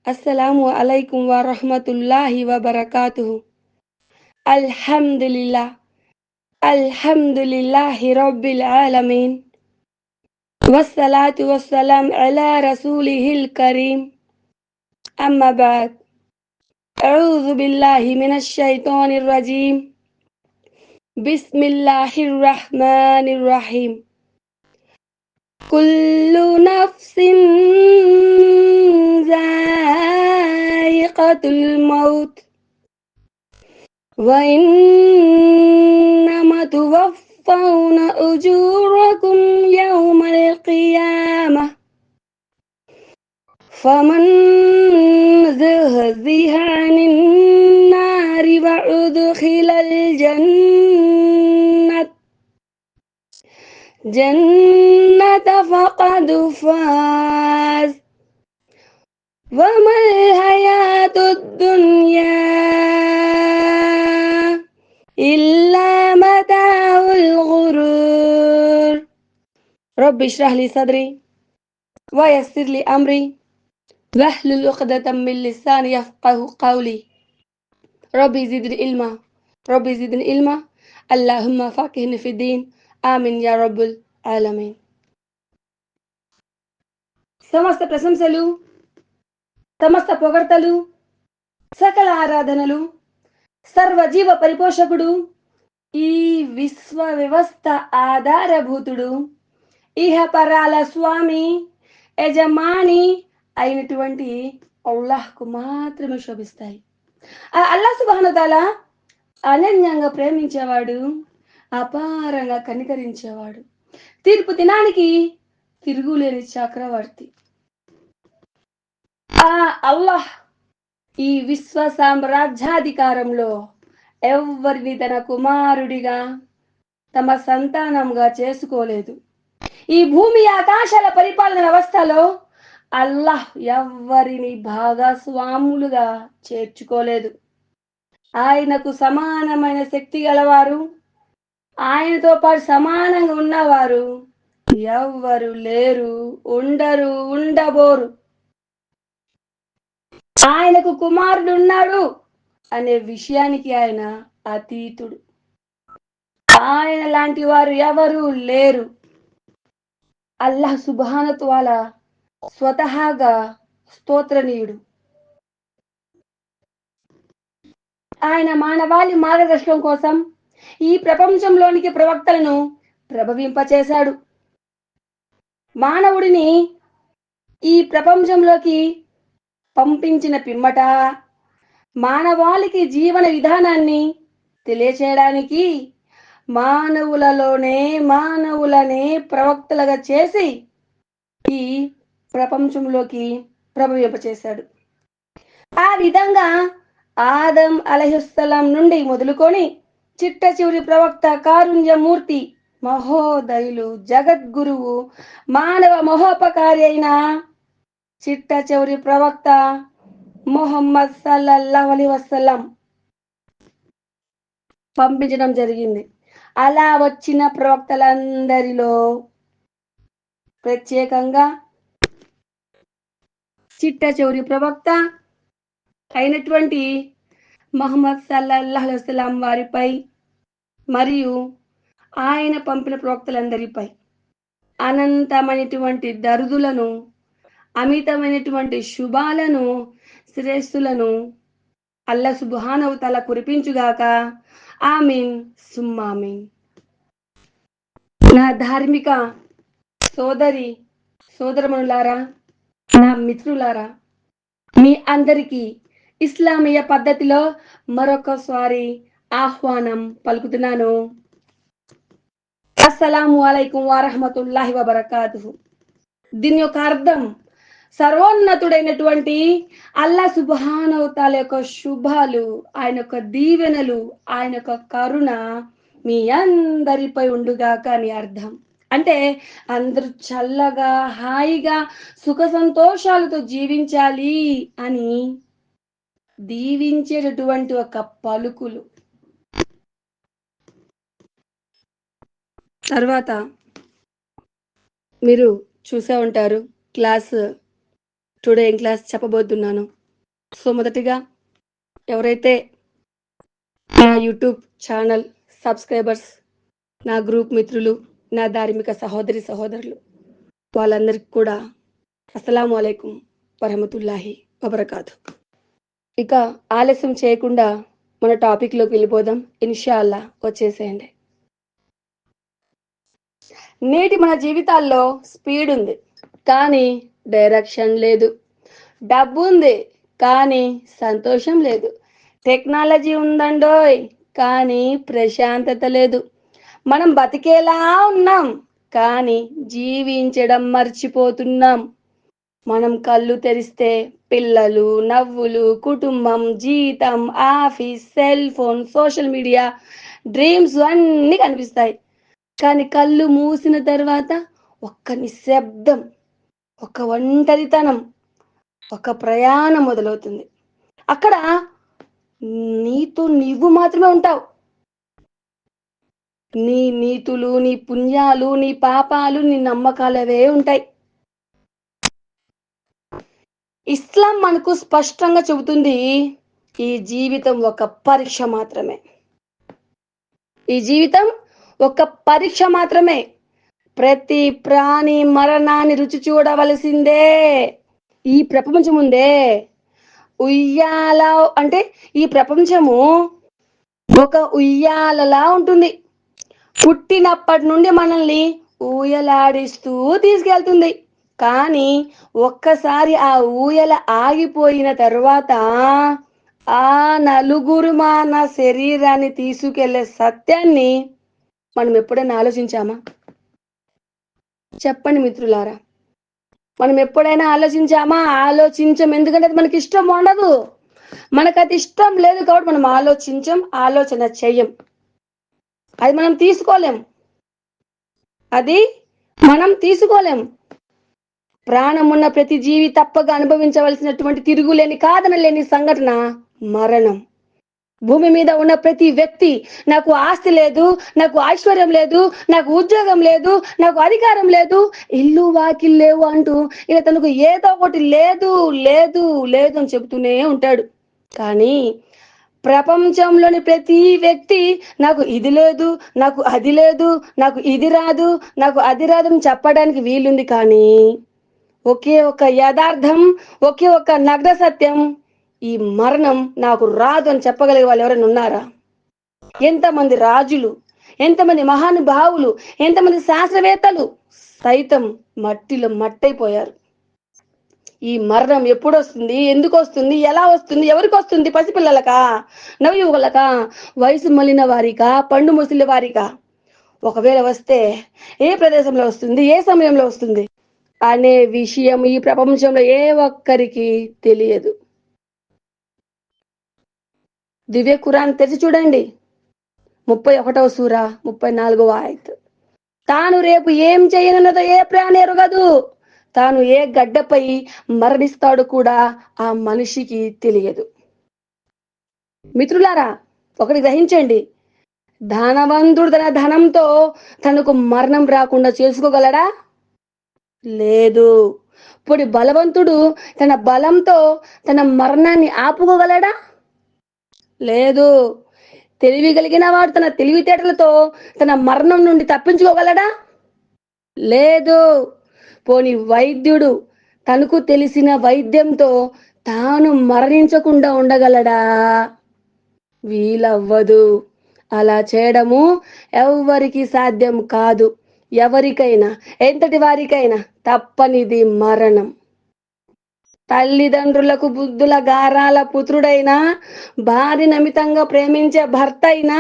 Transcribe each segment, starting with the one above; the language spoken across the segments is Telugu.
Assalamu alaikum warahmatullahi wabarakatuh. Alhamdulillah. Alhamdulillahi rabbil alamin. Wassalatu wassalam ala rasulihil karim. Amma ba'd. A'udhu billahi minash shaitanir rajim. Bismillahirrahmanirrahim. Kullu nafsin zaiqatul maut. Wa innama tuwaffawna ujurakum yawmal qiyamah. Faman zuhziha 'anil nari wa udkhilal jannata faqad faz. Wa mal hayatud dunya illa mata'ul ghurur. Rabbi shrah li sadri wa yassir li amri wahlul 'uqdatam min lisani yafqahu qawli. Rabbi zidni ilma. Rabbi zidni ilma. Allahumma faqihni fid din. Amin ya rabbul alamin. సమస్త ప్రశంసలు, సమస్త పొగడ్తలు, సకల ఆరాధనలు సర్వజీవ పరిపోషకుడు, ఈ విశ్వ వ్యవస్థ ఆధారభూతుడు, ఇహపరాల స్వామి, యజమాని అయినటువంటి అల్లాహ్కు మాత్రమే శోభిస్తాయి. ఆ అల్లాహ్ సుబ్హానహు తఆలా అనన్యంగా ప్రేమించేవాడు, అపారంగా కనికరించేవాడు, తీర్పు దినానికి తిరుగులేని చక్రవర్తి. ఆ అల్లాహ్ ఈ విశ్వ సామ్రాజ్యాధికారంలో ఎవ్వరిని తన కుమారుడిగా, తమ సంతానంగా చేసుకోలేదు. ఈ భూమి ఆకాశాల పరిపాలన వ్యవస్థలో అల్లాహ్ ఎవ్వరిని భాగస్వాములుగా చేర్చుకోలేదు. ఆయనకు సమానమైన శక్తి గలవారు, ఆయనతో పాటు సమానంగా ఉన్నవారు ఎవ్వరు లేరు, ఉండరు, ఉండబోరు. ఆయనకు కుమారుడు ఉన్నాడు అనే విషయానికి ఆయన అతీతుడు. ఆయన లాంటి వారు ఎవరు లేరు. అల్లాహ్ సుబ్హానహు తఆలా స్వతహాగా స్తోత్రనీయుడు. ఆయన మానవాళి మార్గదర్శనం కోసం ఈ ప్రపంచంలోనికి ప్రవక్తలను ప్రభవింపచేశాడు. మానవుడిని ఈ ప్రపంచంలోకి పంపించిన పిమ్మట మానవాళికి జీవన విధానాన్ని తెలియచేయడానికి మానవులనే ప్రవక్తలుగా చేసి ఈ ప్రపంచంలోకి ప్రభవింపచేశాడు. ఆ విధంగా ఆదం అలైహిస్సలాం నుండి మొదలుకొని చిట్ట చివరి ప్రవక్త కారుణ్యమూర్తి, మహోదయులు, జగద్గురువు, మానవ మహోపకారి అయిన చిట్ట చివరి ప్రవక్త ముహమ్మద్ సల్లల్లాహు అలైహి వసల్లం పంపించడం జరిగింది. అలా వచ్చిన ప్రవక్తలందరిలో ప్రత్యేకంగా చిట్ట చివరి ప్రవక్త అయినటువంటి ముహమ్మద్ సల్లల్లాహు అలైహి వసల్లం వారిపై మరియు ఆయన పంపిన ప్రవక్తలందరిపై అనంతమైనటువంటి దరుదులను, అమితమైనటువంటి శుభాలను, శ్రేష్ఠులను అల్లాహ్ సుబ్హానహు తఆలా కురిపించుగాక. ఆమీన్ సుమ్మామీన్. నా ధార్మిక సోదరమణులారా, నా మిత్రులారా, మీ అందరికీ ఇస్లామీయ పద్ధతిలో మరొకసారి ఆహ్వానం పలుకుతున్నాను. అస్సలాము అలైకుం వరహ్మతుల్లాహి వబరకాతుహు. దీని యొక్క అర్థం సర్వోన్నతుడైనటువంటి అల్లాహ్ సుబ్హానహు తఆలా యొక్క శుభాలు, ఆయన యొక్క దీవెనలు, ఆయన యొక్క కరుణ మీ అందరిపై ఉండుగాక అని అర్థం. అంటే అందరూ చల్లగా, హాయిగా, సుఖ సంతోషాలతో జీవించాలి అని దీవించేటటువంటి ఒక పలుకులు. తర్వాత మీరు చూసే ఉంటారు టుడే ఏం క్లాస్ చెప్పబోతున్నాను. సో మొదటిగా ఎవరైతే నా యూట్యూబ్ ఛానల్ సబ్స్క్రైబర్స్, నా గ్రూప్ మిత్రులు, నా ధార్మిక సహోదరి సహోదరులు వాళ్ళందరికీ కూడా అస్సలాము అలైకుం వరహమతుల్లాహి వబరకాతు. ఇక ఆలస్యం చేయకుండా మన టాపిక్లోకి వెళ్ళిపోదాం. ఇన్షాల్లా వచ్చేసేయండి. నేటి మన జీవితాల్లో స్పీడ్ ఉంది కానీ డైరెక్షన్ లేదు. డబ్బు ఉంది కానీ సంతోషం లేదు. టెక్నాలజీ ఉందండోయ్ కానీ ప్రశాంతత లేదు. మనం బతికేలా ఉన్నాం కానీ జీవించడం మర్చిపోతున్నాం. మనం కళ్ళు తెరిస్తే పిల్లలు, నవ్వులు, కుటుంబం, జీతం, office, cell phone, social media, dreams అన్నీ కనిపిస్తాయి. కానీ కళ్ళు మూసిన తర్వాత ఒక్క నిశ్శబ్దం, ఒక ఒంటరితనం, ఒక ప్రయాణం మొదలవుతుంది. అక్కడ నీతో నీవు మాత్రమే ఉంటావు. నీ నీతులు, నీ పుణ్యాలు, నీ పాపాలు, నీ నమ్మకాలవే ఉంటాయి. ఇస్లాం మనకు స్పష్టంగా చెబుతుంది, ఈ జీవితం ఒక పరీక్ష మాత్రమే. ఈ జీవితం ఒక పరీక్ష మాత్రమే. ప్రతి ప్రాణి మరణాన్ని రుచి చూడవలసిందే. ఈ ప్రపంచం ఉందే ఉయ్యాల అంటే ఈ ప్రపంచము ఒక ఉయ్యాలలా ఉంటుంది. పుట్టినప్పటి నుండి మనల్ని ఊయలాడిస్తూ తీసుకెళ్తుంది. కానీ ఒక్కసారి ఆ ఊయల ఆగిపోయిన తర్వాత ఆ నలుగురు మన శరీరాన్ని తీసుకెళ్లే సత్యాన్ని మనం ఎప్పుడైనా ఆలోచించామా? చెప్పండి మిత్రులారా, మనం ఎప్పుడైనా ఆలోచించామా? ఆలోచించం. ఎందుకంటే అది మనకి ఇష్టం ఉండదు. మనకు అది ఇష్టం లేదు కాబట్టి మనం ఆలోచన చెయ్యం. అది మనం తీసుకోలేం. ప్రాణం ఉన్న ప్రతి జీవి తప్పగా అనుభవించవలసినటువంటి తిరుగులేని కాదనలేని సంఘటన మరణం. భూమి మీద ఉన్న ప్రతి వ్యక్తి నాకు ఆస్తి లేదు, నాకు ఐశ్వర్యం లేదు, నాకు ఉద్యోగం లేదు, నాకు అధికారం లేదు, ఇల్లు వాకిల్ లేవు అంటూ ఇక తనకు ఏదో ఒకటి లేదు లేదు లేదు అని చెబుతూనే ఉంటాడు. కానీ ప్రపంచంలోని ప్రతి వ్యక్తి నాకు ఇది లేదు, నాకు అది లేదు, నాకు ఇది రాదు, నాకు అది రాదు అని చెప్పడానికి వీలుంది. కానీ ఒకే ఒక యథార్థం, ఒకే ఒక నగ్న సత్యం, ఈ మరణం నాకు రాదు అని చెప్పగలిగే వాళ్ళు ఎవరైనా ఉన్నారా? ఎంతమంది రాజులు, ఎంతమంది మహానుభావులు, ఎంతమంది శాస్త్రవేత్తలు సైతం మట్టిలో మట్టయిపోయారు. ఈ మరణం ఎప్పుడు వస్తుంది, ఎందుకు వస్తుంది, ఎలా వస్తుంది, ఎవరికి వస్తుంది? పసిపిల్లలకా, నవయువకులకా, వయసు మళ్ళిన వారికా, పండు ముసలి వారికా? ఒకవేళ వస్తే ఏ ప్రదేశంలో వస్తుంది, ఏ సమయంలో వస్తుంది అనే విషయం ఈ ప్రపంచంలో ఏ ఒక్కరికి తెలియదు. దివ్య ఖురాన్ తెరిచి చూడండి, 31వ సూర 34వ ఆయత్. తాను రేపు ఏం చేయనున్నదో ఏ ప్రాణి ఎరుగదు. తాను ఏ గడ్డపై మరణిస్తాడు కూడా ఆ మనిషికి తెలియదు. మిత్రులారా, ఒకటి గ్రహించండి, ధనవంతుడు తన ధనంతో తనకు మరణం రాకుండా చేసుకోగలడా? లేదు. ఇప్పుడు బలవంతుడు తన బలంతో తన మరణాన్ని ఆపుకోగలడా? లేదు. తెలివి కలిగిన వాడు తన తెలివితేటలతో తన మరణం నుండి తప్పించుకోగలడా? లేదు. పోని వైద్యుడు తనకు తెలిసిన వైద్యంతో తాను మరణించకుండా ఉండగలడా? వీలవ్వదు. అలా చేయడము ఎవ్వరికి సాధ్యం కాదు. ఎవరికైనా, ఎంతటి వారికైనా తప్పనిది మరణం. తల్లిదండ్రులకు బుద్ధుల గారాల పుత్రుడైనా, భార్యను అమితంగా ప్రేమించే భర్త అయినా,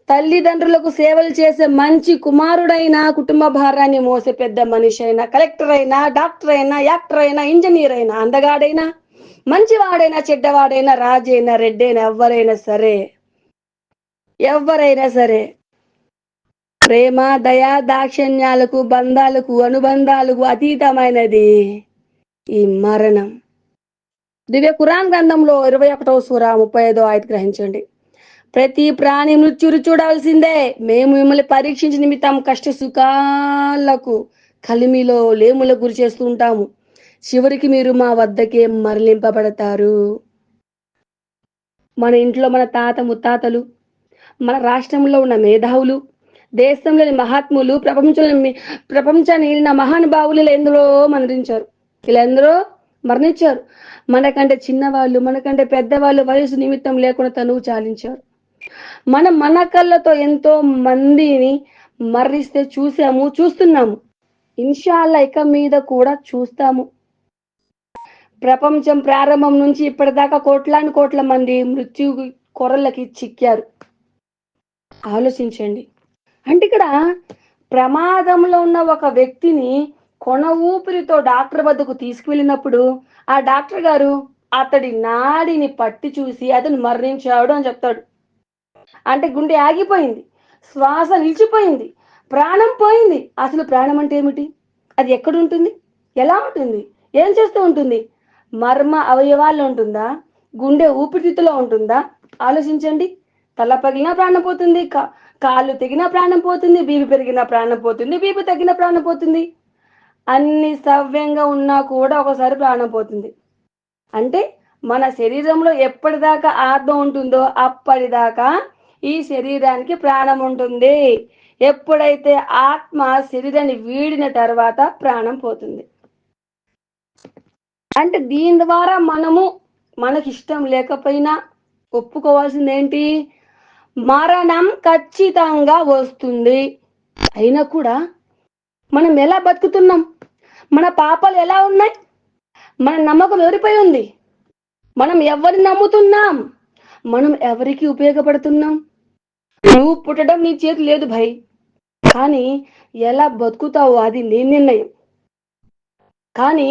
తల్లిదండ్రులకు సేవలు చేసే మంచి కుమారుడైనా, కుటుంబ భారాన్ని మోసే పెద్ద మనిషి అయినా, కలెక్టర్ అయినా, డాక్టర్ అయినా, యాక్టర్ అయినా, ఇంజనీర్ అయినా, అందగాడైనా, మంచివాడైనా, చెడ్డవాడైనా, రాజైనా, రెడ్డైనా, ఎవరైనా సరే ప్రేమ, దయా, దాక్షిణ్యాలకు, బంధాలకు, అనుబంధాలకు అతీతమైనది ఈ మరణం. దివ్య ఖురాన్ గ్రంథంలో 21వ సూర 35వ ఆయత్ గ్రహించండి. ప్రతి ప్రాణి మృత్యురు చూడాల్సిందే. మేము మిమ్మల్ని పరీక్షించి నిమిత్తం కష్ట సుఖాలకు కలిమిలో లేములకు గురి చేస్తూ ఉంటాము. చివరికి మీరు మా వద్దకే మరలింపబడతారు. మన ఇంట్లో మన తాత ముత్తాతలు, మన రాష్ట్రంలో ఉన్న మేధావులు, దేశంలోని మహాత్ములు, ప్రపంచాన్ని ఏలిన మహానుభావులు ఇలా ఎందరో మరణించారు. ఇలా ఎందరో మరణించారు. మనకంటే చిన్నవాళ్ళు, మనకంటే పెద్దవాళ్ళు వయసు నిమిత్తం లేకుండా తనువు చాలించారు. మనం మన కళ్ళతో ఎంతో మందిని మరణిస్తే చూసాము, చూస్తున్నాము. ఇన్షాల్లా ఇక మీద కూడా చూస్తాము. ప్రపంచం ప్రారంభం నుంచి ఇప్పటిదాకా కోట్లాను కోట్ల మంది మృత్యు కొరలకి చిక్కారు. ఆలోచించండి. అంటే ఇక్కడ ప్రమాదంలో ఉన్న ఒక వ్యక్తిని కొన ఊపిరితో డాక్టర్ వద్దకు తీసుకువెళ్ళినప్పుడు ఆ డాక్టర్ గారు అతడి నాడిని పట్టి చూసి అతను మరణించాడు అని చెప్తాడు. అంటే గుండె ఆగిపోయింది, శ్వాస నిలిచిపోయింది, ప్రాణం పోయింది. అసలు ప్రాణం అంటే ఏమిటి? అది ఎక్కడ ఉంటుంది? ఎలా ఉంటుంది? ఏం చేస్తూ ఉంటుంది? మర్మ అవయవాల్లో ఉంటుందా? గుండె ఊపిరితిత్తులో ఉంటుందా? ఆలోచించండి. తల పగిలినా ప్రాణం పోతుంది, కాళ్ళు తెగినా ప్రాణం పోతుంది, బీపీ పెరిగినా ప్రాణం పోతుంది, బీపీ తగ్గిన ప్రాణం పోతుంది. అన్ని సవ్యంగా ఉన్నా కూడా ఒకసారి ప్రాణం పోతుంది. అంటే మన శరీరంలో ఎప్పటిదాకా ఆత్మ ఉంటుందో అప్పటిదాకా ఈ శరీరానికి ప్రాణం ఉంటుంది. ఎప్పుడైతే ఆత్మ శరీరాన్ని వీడిన తర్వాత ప్రాణం పోతుంది. అంటే దీని ద్వారా మనకి ఇష్టం లేకపోయినా ఒప్పుకోవాల్సింది ఏంటి? మరణం ఖచ్చితంగా వస్తుంది. అయినా కూడా మనం ఎలా బతుకుతున్నాం? మన పాపాలు ఎలా ఉన్నాయి? మన నమ్మకం ఎవరిపై ఉంది? మనం ఎవరిని నమ్ముతున్నాం? మనం ఎవరికి ఉపయోగపడుతున్నాం? నువ్వు పుట్టడం నీ చేతి లేదు భయ్, కానీ ఎలా బతుకుతావో అది నీ నిర్ణయం. కానీ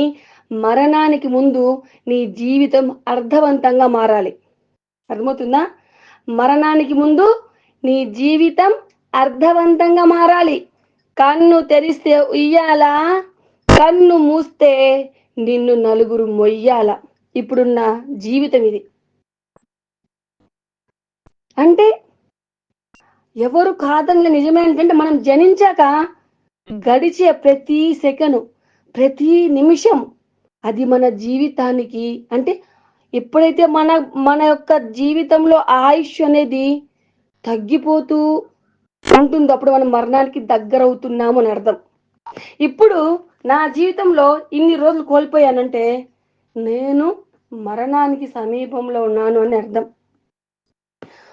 మరణానికి ముందు నీ జీవితం అర్థవంతంగా మారాలి. అర్థమవుతుందా? మరణానికి ముందు నీ జీవితం అర్థవంతంగా మారాలి. కన్ను తెరిస్తే ఉయ్యాల, కన్ను మూస్తే నిన్ను నలుగురు మొయ్యాల. ఇప్పుడున్న జీవితం ఇది. అంటే ఎవరు కాదని నిజమే ఏంటంటే మనం జనించాక గడిచే ప్రతి సెకను, ప్రతి నిమిషం అది మన జీవితానికి అంటే ఎప్పుడైతే మన యొక్క జీవితంలో ఆయుష్ అనేది తగ్గిపోతూ ఉంటుందో అప్పుడు మనం మరణానికి దగ్గర అవుతున్నాము అని అర్థం. ఇప్పుడు నా జీవితంలో ఇన్ని రోజులు కోల్పోయానంటే నేను మరణానికి సమీపంలో ఉన్నాను అని అర్థం.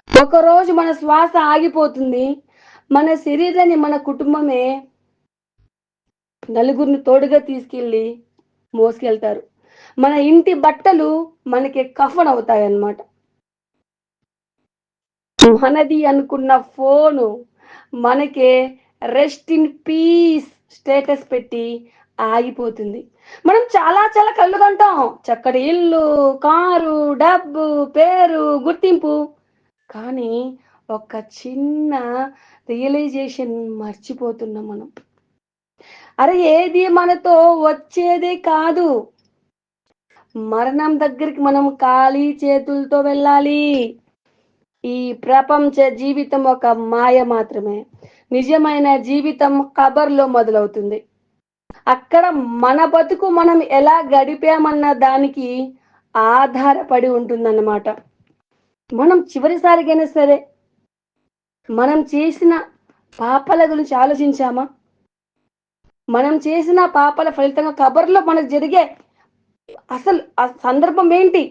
ఒకరోజు మన శ్వాస ఆగిపోతుంది, మన శరీరాన్ని మన కుటుంబమే నలుగురిని తోడుగా తీసుకెళ్ళి మోసుకెళ్తారు. మన ఇంటి బట్టలు మనకి కఫన్ అవుతాయి అన్నమాట. మనది అనుకున్న ఫోను మనకే రెస్ట్ ఇన్ పీస్ స్టేటస్ పెట్టి ఆగిపోతుంది. మనం చాలా చాలా కళ్ళు కంటాం, చక్కటి ఇల్లు, కారు, డబ్బు, పేరు, గుర్తింపు. కానీ ఒక చిన్న రియలైజేషన్ మర్చిపోతున్నాం మనం. అరే ఏది మనతో వచ్చేదే కాదు. మరణం దగ్గరికి మనం ఖాళీ చేతులతో వెళ్ళాలి. ఈ ప్రపంచ జీవితం ఒక మాయ మాత్రమే. నిజమైన జీవితం కబర్లో మొదలవుతుంది. అక్కడ మన బతుకు మనం ఎలా గడిపామన్న దానికి ఆధారపడి ఉంటుందన్నమాట. మనం చివరిసారికైనా సరే మనం చేసిన పాపాల గురించి ఆలోచించామా? మనం చేసిన పాపాల ఫలితంగా కబర్లో మనకు జరిగే అసలు ఆ సందర్భం ఏంటి?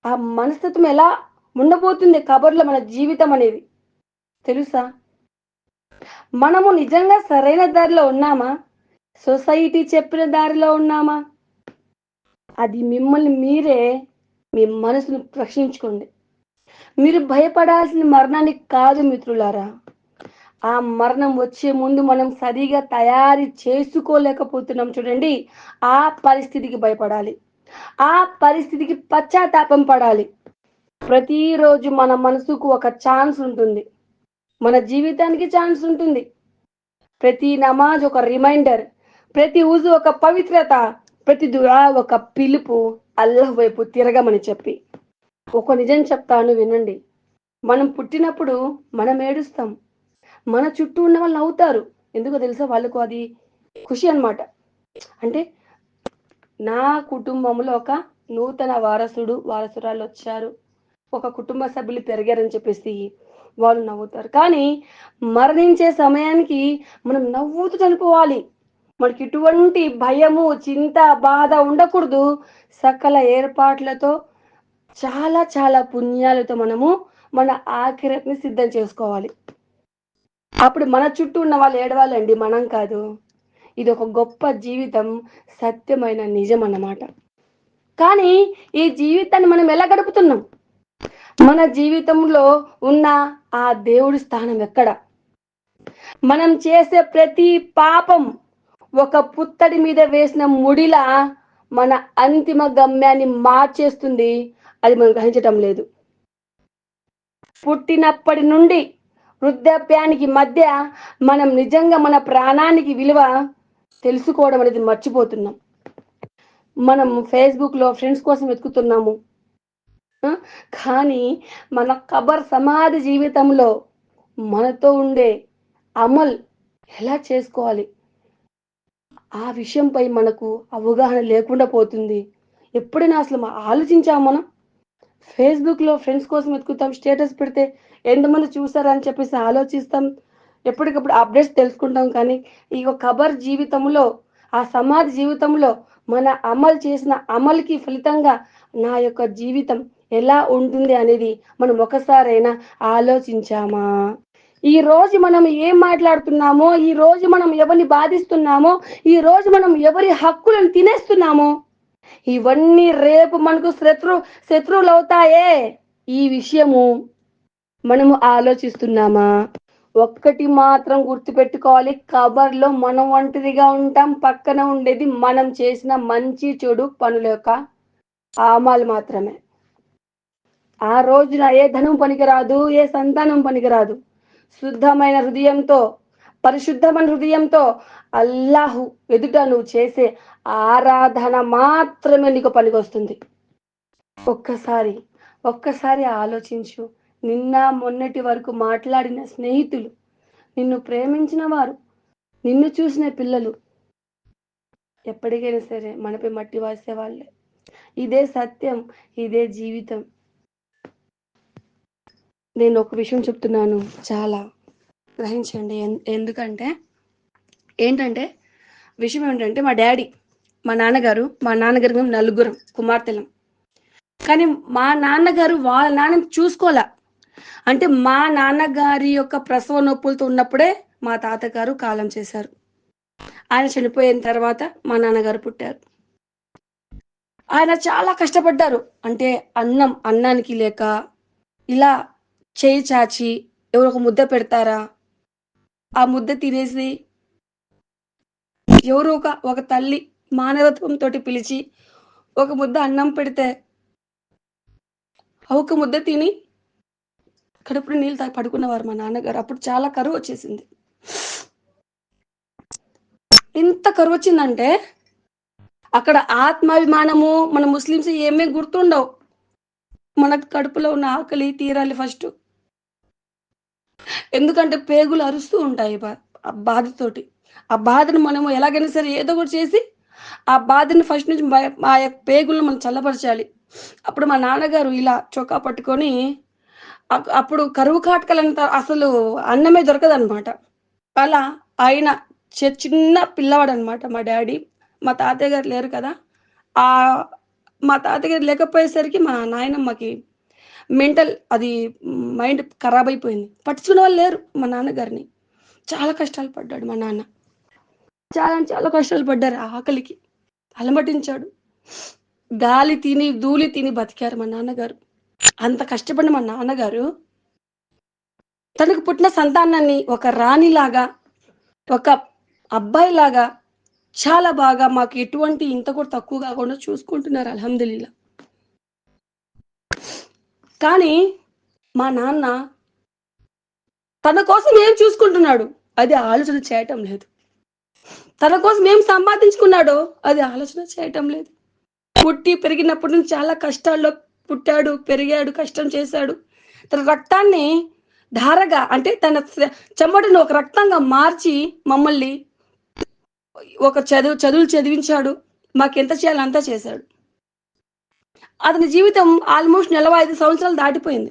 ఆ మనస్తత్వం ఎలా ఉండబోతుంది కబర్లో మన జీవితం అనేది తెలుసా? మనము నిజంగా సరైన దారిలో ఉన్నామా? సొసైటీ చెప్పిన దారిలో ఉన్నామా? అది మిమ్మల్ని మీరే మీ మనసును ప్రశ్నించుకోండి. మీరు భయపడాల్సిన మరణానికి కాదు మిత్రులారా. ఆ మరణం వచ్చే ముందు మనం సరిగా తయారు చేసుకోలేకపోతున్నాం చూడండి, ఆ పరిస్థితికి భయపడాలి. ఆ పరిస్థితికి పశ్చాత్తాపం పడాలి. ప్రతిరోజు మన మనసుకు ఒక ఛాన్స్ ఉంటుంది, మన జీవితానికి ఛాన్స్ ఉంటుంది. ప్రతి నమాజ్ ఒక రిమైండర్, ప్రతి ఉజు ఒక పవిత్రత, ప్రతి దుఆ ఒక పిలుపు అల్లాహ్ వైపు తిరగమని చెప్పి. ఒక నిజం చెప్తాను వినండి. మనం పుట్టినప్పుడు మనం ఏడుస్తాం, మన చుట్టూ ఉన్న వాళ్ళు నవ్వుతారు. ఎందుకో తెలుసా? వాళ్ళకు అది ఖుషి అన్నమాట. అంటే నా కుటుంబంలో ఒక నూతన వారసురాలు వచ్చారు, ఒక కుటుంబ సభ్యులు పెరిగారని చెప్పేసి వాళ్ళు నవ్వుతారు. కానీ మరణించే సమయానికి మనం నవ్వుతూ చనిపోవాలి. మనకి ఎటువంటి భయము, చింత, బాధ ఉండకూడదు. సకల ఏర్పాట్లతో చాలా చాలా పుణ్యాలతో మనము మన ఆఖిరతని సిద్ధం చేసుకోవాలి. అప్పుడు మన చుట్టూ ఉన్న వాళ్ళు ఏడవాలండి, మనం కాదు. ఇది ఒక గొప్ప జీవితం, సత్యమైన నిజం అన్నమాట. కానీ ఈ జీవితాన్ని మనం ఎలా గడుపుతున్నాం? మన జీవితంలో ఉన్న ఆ దేవుడి స్థానం ఎక్కడ? మనం చేసే ప్రతి పాపం ఒక పుత్తడి మీద వేసిన ముడిలా మన అంతిమ గమ్యాన్ని మార్చేస్తుంది. అది మనం గ్రహించటం లేదు. పుట్టినప్పటి నుండి వృద్ధాప్యానికి మధ్య మనం నిజంగా మన ప్రాణానికి విలువ తెలుసుకోవడం అనేది మర్చిపోతున్నాం. మనం ఫేస్బుక్లో ఫ్రెండ్స్ కోసం వెతుకుతున్నాము. కానీ మన కబర్ సమాధి జీవితంలో మనతో ఉండే అమల్ ఎలా చేసుకోవాలి, ఆ విషయంపై మనకు అవగాహన లేకుండా పోతుంది. ఎప్పుడైనా అసలు ఆలోచించాము మనం? ఫేస్బుక్లో ఫ్రెండ్స్ కోసం వెతుకుతాం, స్టేటస్ పెడితే ఎంతమంది చూసారని చెప్పేసి ఆలోచిస్తాం, ఎప్పటికప్పుడు అప్డేట్స్ తెలుసుకుంటాం. కానీ ఈ కబర్ జీవితంలో, ఆ సమాధి జీవితంలో మన అమలు చేసిన అమలుకి ఫలితంగా నా యొక్క జీవితం ఎలా ఉంటుంది అనేది మనం ఒకసారైనా ఆలోచించామా? ఈ రోజు మనం ఏం మాట్లాడుతున్నామో, ఈ రోజు మనం ఎవరిని బాధిస్తున్నామో, ఈ రోజు మనం ఎవరి హక్కులను తినేస్తున్నామో, ఇవన్నీ రేపు మనకు శత్రువులు అవుతాయే. ఈ విషయము మనము ఆలోచిస్తున్నామా? ఒక్కటి మాత్రం గుర్తుపెట్టుకోవాలి, కబర్లో మనం ఒంటరిగా ఉంటాం. పక్కన ఉండేది మనం చేసిన మంచి చెడు పనుల యొక్క ఆమాలు మాత్రమే. ఆ రోజున ఏ ధనం పనికిరాదు, ఏ సంతానం పనికిరాదు. శుద్ధమైన హృదయంతో, పరిశుద్ధమైన హృదయంతో అల్లాహు ఎదుట నువ్వు చేసే ఆరాధన మాత్రమే నీకు పనికొస్తుంది. ఒక్కసారి ఆలోచించు. నిన్న మొన్నటి వరకు మాట్లాడిన స్నేహితులు, నిన్ను ప్రేమించిన వారు, నిన్ను చూసిన పిల్లలు ఎప్పటికైనా సరే మనపై మట్టి వాసే వాళ్ళే. ఇదే సత్యం, ఇదే జీవితం. నేను ఒక విషయం చెప్తున్నాను, చాలా గ్రహించండి. ఏంటంటే విషయం ఏంటంటే మా నాన్నగారు మేము నలుగురం కుమార్తెలం. కానీ మా నాన్నగారు వాళ్ళ నాన్నని చూసుకోలే. అంటే మా నాన్నగారి యొక్క ప్రసవ నొప్పులతో ఉన్నప్పుడే మా తాతగారు కాలం చేశారు. ఆయన చనిపోయిన తర్వాత మా నాన్నగారు పుట్టారు. ఆయన చాలా కష్టపడ్డారు. అంటే అన్నానికి లేక, ఇలా చేయి చాచి ఎవరు ఒక ముద్ద పెడతారా, ఆ ముద్ద తినేసి ఎవరు ఒక తల్లి మానవత్వంతో పిలిచి ఒక ముద్ద అన్నం పెడితే ఒక ముద్ద తిని కడుపులో నీళ్ళు తాగి పడుకున్నవారు మా నాన్నగారు. అప్పుడు చాలా కరువు వచ్చేసింది. ఇంత కరువు వచ్చిందంటే అక్కడ ఆత్మాభిమానము, మన ముస్లిమ్స్ ఏమీ గుర్తుండవు. మనకు కడుపులో ఉన్న ఆకలి తీరాలి ఫస్ట్. ఎందుకంటే పేగులు అరుస్తూ ఉంటాయి ఆ బాధతోటి. ఆ బాధను మనము ఎలాగైనా సరే ఏదో ఒకటి చేసి ఆ బాధని ఫస్ట్ నుంచి ఆ పేగులను మనం చల్లపరచాలి. అప్పుడు మా నాన్నగారు ఇలా చొక్కా పట్టుకొని, అప్పుడు కరువు కాటకలంతా అసలు అన్నమే దొరకదనమాట. అలా ఆయన చిన్న పిల్లవాడు అనమాట మా డాడీ. మా తాతయ్య గారు లేరు కదా. మా తాతయ్య గారు లేకపోయేసరికి మా నాయనమ్మకి మైండ్ ఖరాబ్ అయిపోయింది. పట్టించుకునే వాళ్ళు లేరు మా నాన్నగారిని. చాలా కష్టాలు పడ్డాడు మా నాన్న. చాలా కష్టాలు పడ్డారు. ఆకలికి అలమటించాడు. గాలి తిని ధూళి తిని బతికారు మా నాన్నగారు. అంత కష్టపడిన మా నాన్నగారు తనకు పుట్టిన సంతానాన్ని ఒక రాణిలాగా, ఒక అబ్బాయిలాగా చాలా బాగా మాకు ఎటువంటి ఇంత కూడా తక్కువ కాకుండా చూసుకుంటున్నారు, అల్హమ్దులిల్లా. కానీ మా నాన్న తన కోసం ఏం చూసుకుంటున్నాడు అది ఆలోచన చేయటం లేదు. తన కోసం ఏం సంపాదించుకున్నాడో అది ఆలోచన చేయటం లేదు. పుట్టి పెరిగినప్పటి నుంచి చాలా కష్టాల్లో పుట్టాడు, పెరిగాడు, కష్టం చేశాడు. తన రక్తాన్ని ధారగా, అంటే తన చెమటను ఒక రక్తంగా మార్చి మమ్మల్ని ఒక చదువులు చదివించాడు. మాకెంత చేయాలో అంతా చేశాడు. అతని జీవితం ఆల్మోస్ట్ 45 సంవత్సరాలు దాటిపోయింది.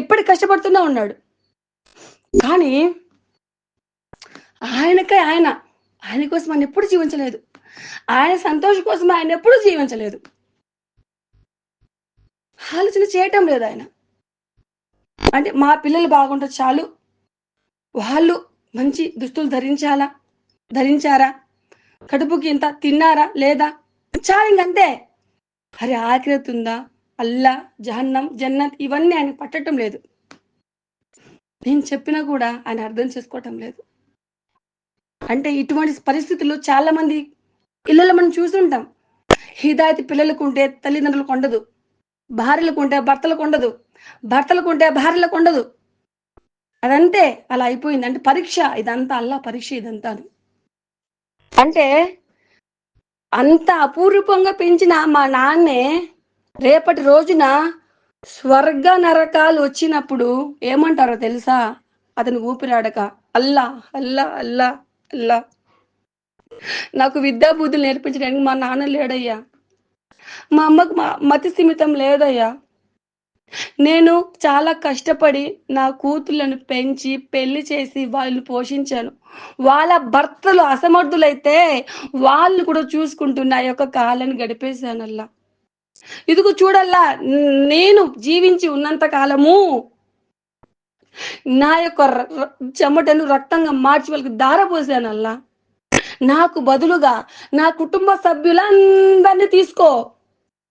ఇప్పటికి కష్టపడుతూనే ఉన్నాడు. కానీ ఆయనకై ఆయన కోసం ఆయనెప్పుడు జీవించలేదు. ఆయన సంతోషం కోసం ఆయనెప్పుడూ జీవించలేదు. ఆలోచన చేయటం లేదాయన. అంటే మా పిల్లలు బాగుంటే చాలు. వాళ్ళు మంచి దుస్తులు ధరించారా? కడుపుకి ఇంత తిన్నారా? లేదా? చాలింకంతే. అరే ఆఖిరత్ ఉందా? అల్లా, జహన్నం, జన్నత్ ఇవన్నీ ఆయనకు పట్టటం లేదు. నేను చెప్పినా కూడా ఆయన అర్థం చేసుకోవటం లేదు. అంటే ఇటువంటి పరిస్థితుల్లో చాలా మంది ఇళ్ళలో మనం చూసుంటాం. హిదాయత్ పిల్లలకుంటే తల్లిదండ్రులకుండదు. భార్యలకుంటే భర్తలకుండదు. భర్తలకుంటే భార్యలకుండదు. అదంతే అలా అయిపోయింది. అంటే పరీక్ష ఇదంతా అల్లా పరీక్ష ఇదంతాను. అంటే అంత అపురూపంగా పెంచిన మా నాన్నే రేపటి రోజున స్వర్గ నరకాలు వచ్చినప్పుడు ఏమంటారో తెలుసా? అతను ఊపిరాడక అల్లా, అల్లా, అల్లా, అల్లా. నాకు విద్యా బుద్ధులు నేర్పించడానికి మా నాన్న లేడయ్యా. మా అమ్మకు మతి స్థిమితం లేదయ్యా. నేను చాలా కష్టపడి నా కూతుళ్ళను పెంచి, పెళ్లి చేసి వాళ్ళని పోషించాను. వాళ్ళ భర్తలు అసమర్థులైతే వాళ్ళు కూడా చూసుకుంటూ నా యొక్క కాలాన్ని గడిపేశానల్లా. ఇదిగో చూడల్లా నేను జీవించి ఉన్నంత కాలము నా యొక్క చెమటను రక్తంగా మార్చి వాళ్ళకి ధారపోసానల్లా. నాకు బదులుగా నా కుటుంబ సభ్యులందరినీ తీసుకో,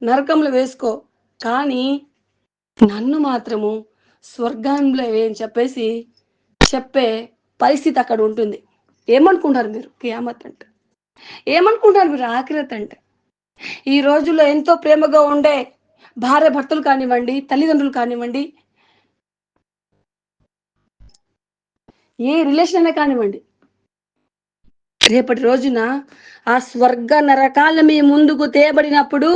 నరకంలో వేసుకో. కానీ నన్ను మాత్రము స్వర్గంలో అని చెప్పే పరిస్థితి అక్కడ ఉంటుంది. ఏమనుకుంటారు మీరు కియామత్ అంటే? ఏమనుకుంటారు మీరు ఆఖిరత్ అంటే? ఈ రోజుల్లో ఎంతో ప్రేమగా ఉండే భార్య భర్తలు కానివ్వండి, తల్లిదండ్రులు కానివ్వండి, ఏ రిలేషన్ అయినా కానివ్వండి, రేపటి రోజున ఆ స్వర్గ నరకాల మీ ముందుకు తేబడినప్పుడు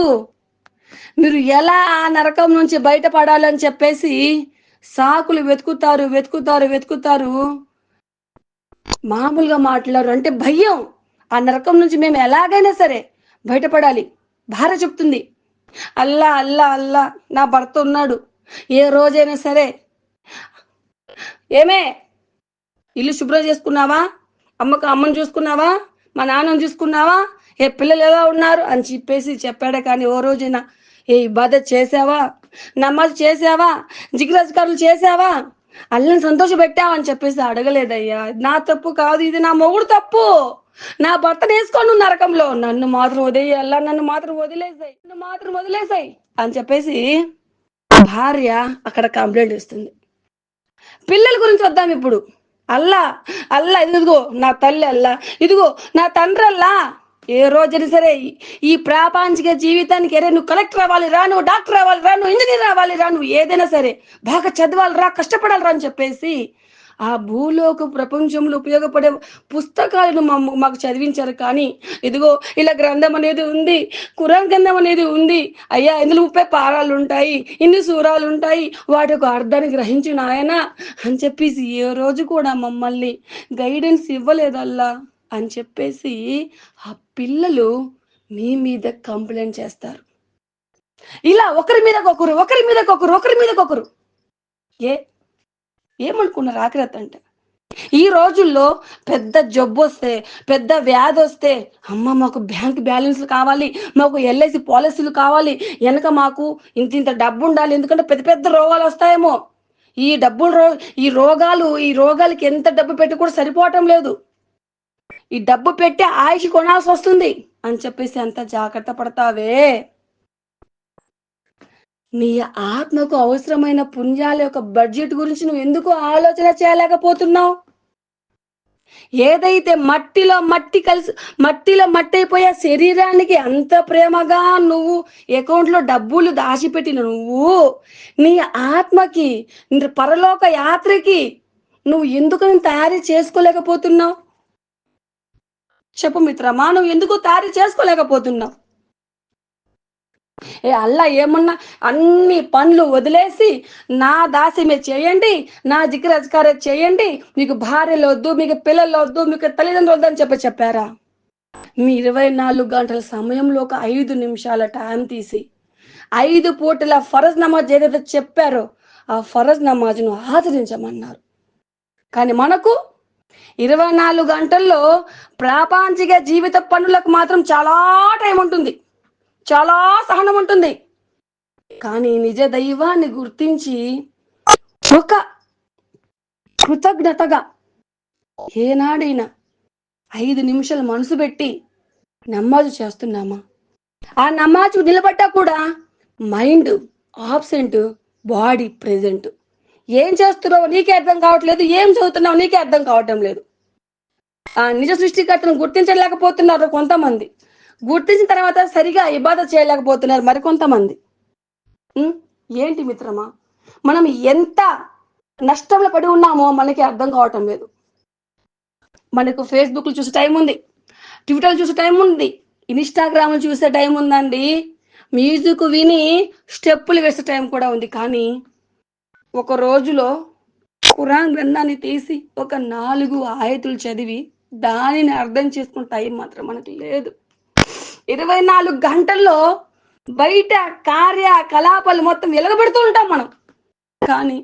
మీరు ఎలా ఆ నరకం నుంచి బయటపడాలని చెప్పేసి సాకులు వెతుకుతారు. మామూలుగా మాట్లాడరు. అంటే భయం. ఆ నరకం నుంచి మేము ఎలాగైనా సరే బయటపడాలి. భార్య చెప్తుంది, అల్లా, అల్లా, అల్లా నా భర్త ఉన్నాడు. ఏ రోజైనా సరే ఏమే ఇల్లు శుభ్రం చేసుకున్నావా? అమ్మను చూసుకున్నావా? మా నాన్నను చూసుకున్నావా? ఏ పిల్లలు ఎలా ఉన్నారు అని చెప్పాడే కానీ ఓ రోజైనా ఏ ఇబాదత్ చేసావా? నమాజ్ చేసావా? జిగ్రజ్కారులు చేసావా? అల్లని సంతోషపెట్టావా అని చెప్పేసి అడగలేదయ్యా. నా తప్పు కాదు, ఇది నా మొగుడు తప్పు. నా భర్తను వేసుకోను నరకంలో. నన్ను మాత్రం వదిలేయాలా, నన్ను మాత్రం వదిలేసాయి అని చెప్పేసి భార్య అక్కడ కంప్లైంట్ ఇస్తుంది. పిల్లల గురించి వద్దాం ఇప్పుడు. అల్లా, అల్లా ఇదిగో నా తల్లి అల్లా, ఇదిగో నా తండ్రి అల్లా. ఏ రోజైనా సరే ఈ ప్రాపంచిక జీవితానికి అరే నువ్వు కలెక్టర్ అవ్వాలి రా, నువ్వు డాక్టర్ అవ్వాలి రా, నువ్వు ఇంజనీర్ అవ్వాలి రా, నువ్వు ఏదైనా సరే బాగా చదవాలి రా, కష్టపడాలి రా అని చెప్పేసి ఆ భూలోక ప్రపంచంలో ఉపయోగపడే పుస్తకాలను మాకు చదివించారు. కానీ ఇదిగో ఇలా గ్రంథం అనేది ఉంది, ఖురాన్ గ్రంథం అనేది ఉంది అయ్యా, ఇందులో 30 పారాలు ఉంటాయి, ఇన్ని సూరాలు ఉంటాయి, వాటి యొక్క అర్థాన్ని గ్రహించిన ఆయన అని చెప్పేసి ఏ రోజు కూడా మమ్మల్ని గైడెన్స్ ఇవ్వలేదల్లా అని చెప్పేసి ఆ పిల్లలు మీ మీద కంప్లైంట్ చేస్తారు. ఇలా ఒకరి మీదకొకరు ఏమనుకున్నారు ఆఖిరత్ అంటే? ఈ రోజుల్లో పెద్ద జబ్బు వస్తే, పెద్ద వ్యాధి వస్తే, అమ్మ మాకు బ్యాంక్ బ్యాలెన్స్లు కావాలి, మాకు ఎల్ఐసి పాలసీలు కావాలి, వెనక మాకు ఇంత డబ్బు ఉండాలి, ఎందుకంటే పెద్ద పెద్ద రోగాలు వస్తాయేమో. ఈ రోగాలకి ఎంత డబ్బు పెట్టి కూడా సరిపోవటం లేదు. ఈ డబ్బు పెట్టి ఆయుష్ కొనాల్సి వస్తుంది అని చెప్పేసి అంత జాగ్రత్త పడతావే. నీ ఆత్మకు అవసరమైన పుణ్యాల యొక్క బడ్జెట్ గురించి నువ్వు ఎందుకు ఆలోచన చేయలేకపోతున్నావు? ఏదైతే మట్టిలో మట్టి అయిపోయే శరీరానికి అంత ప్రేమగా నువ్వు అకౌంట్లో డబ్బులు దాచిపెట్టిన నువ్వు నీ ఆత్మకి పరలోక యాత్రకి నువ్వు ఎందుకు తయారీ చేసుకోలేకపోతున్నావు? చెప్పు మిత్రమా, నువ్వు ఎందుకు తయారీ చేసుకోలేకపోతున్నావు? అల్లా ఏమన్నా అన్ని పనులు వదిలేసి నా దాస్యమే చేయండి, నా జిక్ర్ అజ్కారే చేయండి, మీకు భార్యలు వద్దు, మీకు పిల్లలు వద్దు, మీకు తల్లిదండ్రులు వద్దు అని చెప్పారా? మీ 24 గంటల సమయంలో ఒక 5 నిమిషాల టైం తీసి 5 పూటల ఫరజ్ నమాజ్ ఏదైతే చెప్పారో ఆ ఫరజ్ నమాజ్ను ఆచరించమన్నారు. కానీ మనకు 24 గంటల్లో ప్రాపంచిక జీవిత పనులకు మాత్రం చాలా టైం ఉంటుంది, చాలా సహనం ఉంటుంది. కానీ నిజ దైవాన్ని గుర్తించి ఒక కృతజ్ఞతగా ఏనాడైనా 5 నిమిషాలు మనసు పెట్టి నమాజు చేస్తున్నామా? ఆ నమాజు నిలబడ్డా కూడా మైండ్ ఆబ్సెంట్, బాడీ ప్రెజెంట్. ఏం చేస్తున్నావు నీకే అర్థం కావట్లేదు, ఏం చదువుతున్నావు నీకే అర్థం కావటం లేదు. ఆ నిజ సృష్టికర్తను గుర్తించలేకపోతున్నారు కొంతమంది, గుర్తించిన తర్వాత సరిగా ఇబాదత్ చేయలేకపోతున్నారు మరికొంతమంది. ఏంటి మిత్రమా, మనం ఎంత నష్టంలో పడి ఉన్నామో మనకి అర్థం కావటం లేదు. మనకు ఫేస్బుక్లు చూసే టైం ఉంది, ట్విట్టర్ చూసే టైం ఉంది, ఇన్స్టాగ్రామ్ చూసే టైం ఉందండి, మ్యూజిక్ విని స్టెప్పులు వేసే టైం కూడా ఉంది. కానీ ఒక రోజులో ఖురాన్ గ్రంథాన్ని తీసి ఒక 4 ఆయతులు చదివి దానిని అర్థం చేసుకునే టైం మాత్రం మనకి లేదు. 24 గంటల్లో బయట కార్యకలాపాలు మొత్తం వెలగబెడుతూ ఉంటాం మనం. కానీ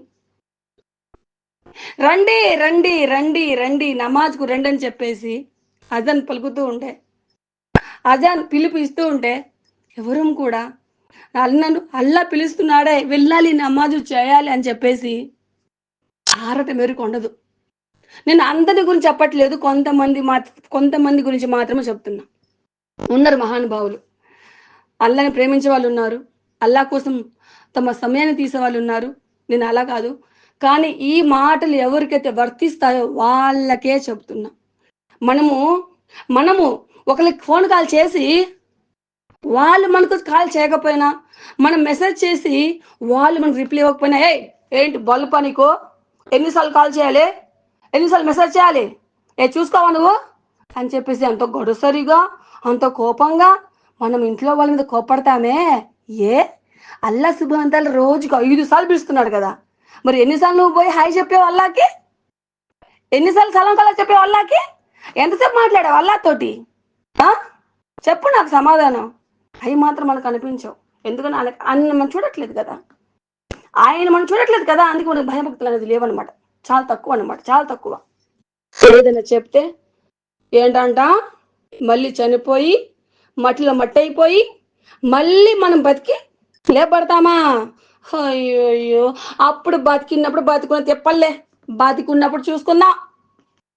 రండి రండి రండి రండి నమాజ్కు రండి అని చెప్పేసి అజాన్ పలుకుతూ ఉంటే, అజాన్ పిలుపు ఇస్తూ ఉంటే ఎవరూ కూడా నన్ను అల్లా పిలుస్తున్నాడే వెళ్ళాలి నమాజు చేయాలి అని చెప్పేసి ఆరట మేరకు ఉండదు. నేను అందరి గురించి చెప్పట్లేదు, కొంతమంది గురించి మాత్రమే చెప్తున్నా. ఉన్నారు మహానుభావులు, అల్లాని ప్రేమించే వాళ్ళు ఉన్నారు, అల్లా కోసం తమ సమయాన్ని తీసే వాళ్ళు ఉన్నారు. నేను అలా కాదు, కానీ ఈ మాటలు ఎవరికైతే వర్తిస్తాయో వాళ్ళకే చెప్తున్నా. మనము ఒకరికి ఫోన్ కాల్ చేసి వాళ్ళు మనకు కాల్ చేయకపోయినా, మనం మెసేజ్ చేసి వాళ్ళు మనకు రిప్లై ఇవ్వకపోయినా, ఏంటి బల్బు పనికో, ఎన్నిసార్లు కాల్ చేయాలి, ఎన్నిసార్లు మెసేజ్ చేయాలి, చూసుకోవా నువ్వు అని చెప్పేసి అంత గొడసరిగా అంత కోపంగా మనం ఇంట్లో వాళ్ళ మీద కోపడతామే. అల్లా సుబ్హానహు వ తఆలా రోజుకు 5 సార్లు పిలుస్తున్నాడు కదా, మరి ఎన్నిసార్లు నువ్వు పోయి హాయ్ చెప్పావు అల్లాకి, ఎన్నిసార్లు సలాం కలా చెప్పావు అల్లాకి, ఎంతసేపు మాట్లాడావు అల్లాతోటి? చెప్పు నాకు సమాధానం. అవి మాత్రం మనకు అనిపించవు, ఎందుకని ఆయన మనం చూడట్లేదు కదా, అందుకే మనకు భయభక్తులు అనేది లేవన్నమాట, చాలా తక్కువ అనమాట, చాలా తక్కువ. ఏదైనా చెప్తే ఏంటంట మళ్ళీ చనిపోయి మట్టిలో మట్టి అయిపోయి మళ్ళీ మనం బతికి లేపడతామా? అయ్యో, అప్పుడు బతికున్న తెప్పల్లే, బతికున్నప్పుడు చూసుకుందాం.